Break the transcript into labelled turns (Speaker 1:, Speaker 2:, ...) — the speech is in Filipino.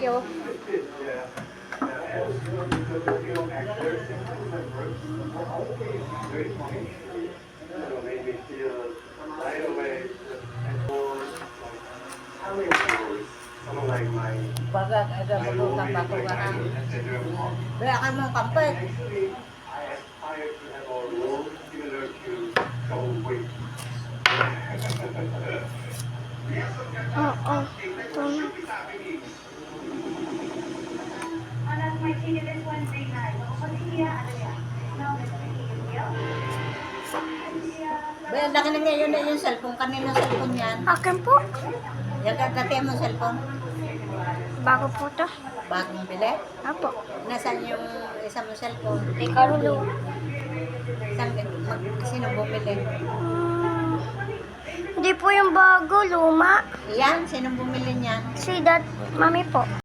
Speaker 1: you. Baga, aga magutang bako ka na. Wala ka mong kampay.
Speaker 2: Oo.
Speaker 1: Ba, laki na ngayon na yung cellphone. Kanina cellphone yan.
Speaker 2: Akin po.
Speaker 1: Yung dati mo cellphone.
Speaker 2: Bago po to.
Speaker 1: Bagong bili.
Speaker 2: Apo.
Speaker 1: Nasaan yung isang mo cellphone?
Speaker 2: Ikaw Lulu.
Speaker 1: Sino bumili?
Speaker 2: Hindi po yung bago, luma.
Speaker 1: Yan, sino bumili niyan?
Speaker 2: Si Dad, Mami po.